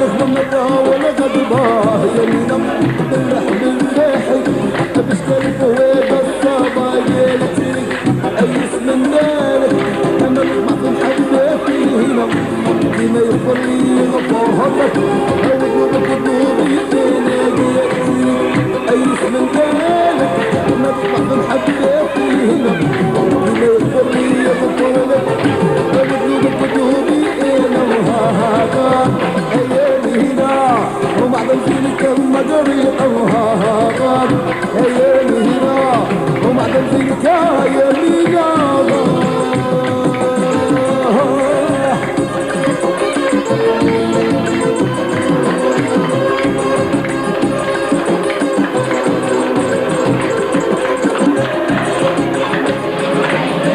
تخدمتها ولا غضبها يا مينا باللحم الماحي باش كلفه هذا الصبايا أيس من مالك أنا نطمع في محباتي هنا ديما يغفر لي غفار لك أودك قلوبي أنا قيادتي أيس من مالك أنا نطمع في محباتي هنا ديما يغفر لي غفار لك أودك قلوبي أنا وهاها أيامي هنا ومعدن فيك المجري أوهاها أيامي هنا ومعدن فيك يا مينا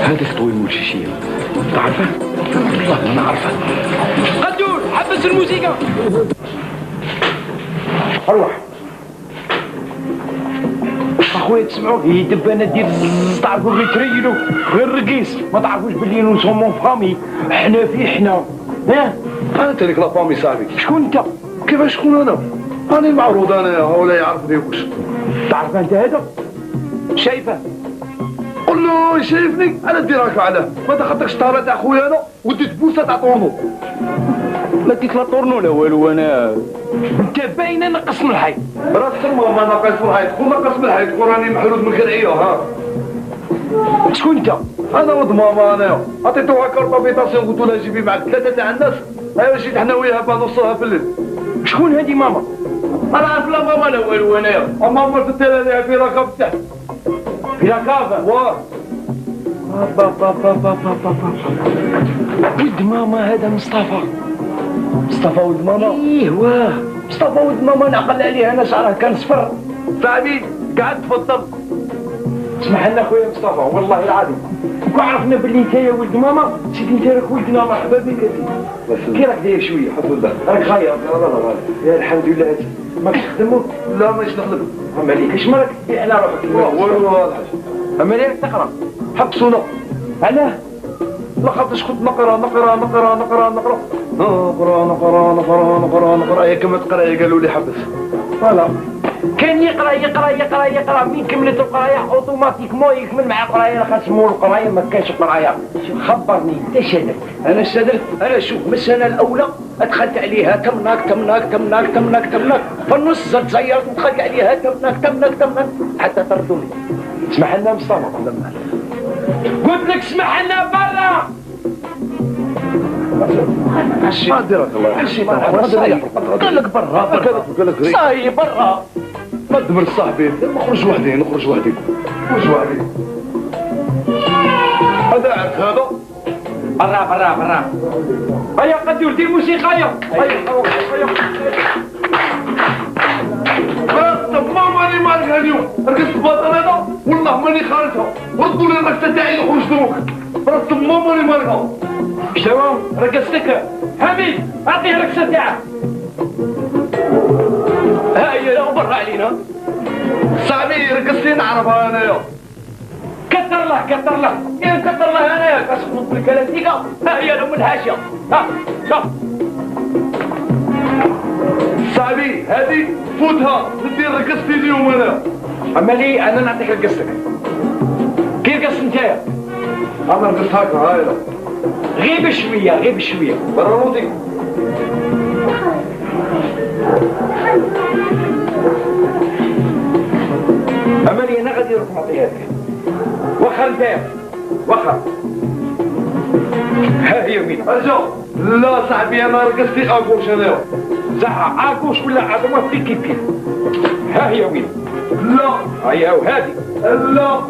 هذا خطوي موشيشية تعرفه؟ والله ما نعرفه. قدور حبس الموسيقى. اروح اخويا تسمعوا فيه دبانه ديال الزز تعرفوا اللي تريلوا غير رقيس ما تعرفوش بلي نو سومون فامي حنا في حنا ها انت ليك لا فامي صاحبي. شكون انت؟ كيفاش شكون انا؟ راني المعروض انا ولا يعرفني واش تعرف انت هذا؟ شايفه؟ قول له شايفني انا نديرك علاه ما دخلتكش الطاره تاع خويا انا وديت بوسه تاع طورنو. لا ديك لا طورنو لا والو انا انت باينه نقص من الحي راس الماما ناقص من الحيط كون ناقص من الحيط كون راني محلول من القرعيه ها. شكون انت؟ انا ولد ماما انايا عطيتوها كارطابيتاسيون قلت لها جيبي معك ثلاثه تاع الناس ايوا جيت حنا وياها باه نوصلها في الليل. شكون هذه ماما؟ انا عارف لا ماما لا والو انايا ماما في التلاليه في ركاب تحت في لاكافا واه ولد ماما هذا مصطفى. مصطفى ولد ماما ايه واه مصطفى ولد ماما نعقل عليه انا شعره كان صفر. صاحبي قاعد تفضل. اسمح لنا خويا مصطفى والله العظيم كون عرفنا باللي انت يا ولد ماما سيدي انت راك ولدنا مرحبا بك سيدي. كي راك داير شويه؟ الحمد لله. راك غاير؟ يا الحمد لله هاتي ماكش تخدمو؟ لا مانيش نخدم. اما ليك اش مالك تبيع على روحك؟ والو الحاج. اما ليك تقرا حبسونا. علاه؟ لا خاطرش كنت نقرا يا كما تقرا قالوا لي حبس. فوالا كان يقرا من كملت القرايه اوتوماتيكمون يكمل مع القرايه خاصمو القرايه ما كانش قرايه. خبرني انت شادرت؟ انا شادرت انا شوف من السنه الاولى دخلت عليها تمناك في النص زرت زيرت ودخلت عليها تمناك حتى طردوني. اسمح لنا مصطفى قلت لك اسمح لنا برا. ما ديرك الله قال لك برا صاي برا ما تدمر صاحبي نخرج وحدي هذا عرف هذا برا هيا قدور دير موسيقى هيا ماما ماني مالك اليوم رقصت باطل هذا والله ماني خارجها ردوا لي الرقصه تاعي وخرج دروك راس ماما ماني مالكها. شتوام رقصتك حميد اعطيه الرقصه تاعك. ها هي لا برا علينا صاحبي رقص لي نعرفها انايا. كثر له يا كثر له انايا كتخلط بالكلاسيكا. ها هي لام الحاشيه ها شوف صاحبي هذه فوتها ندير رقصتي اليوم انا. اما لي انا نعطيك رقصتك. كي رقصت نتايا؟ انا رقصت هكا هاي غير بشويه برا نوضي. اما لي انا غادي نروح نعطيها لك واخا نتايا واخا. ها هي وين؟ ارجع. لا صاحبي انا رقصتي اغوش انايا. زعها اغوش ولا عظمه في كيف ها هي وين؟ لا هيا وهذه لا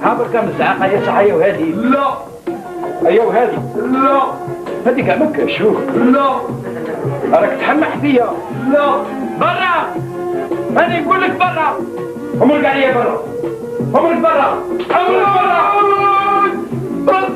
حاضر كان الزعاقه يا صح. هيا وهذه لا هيا وهذه لا هذيك عمك شوف لا راك تحمح فيا. لا برا انا نقول لك برا. امرك عليا برا امرك برا راس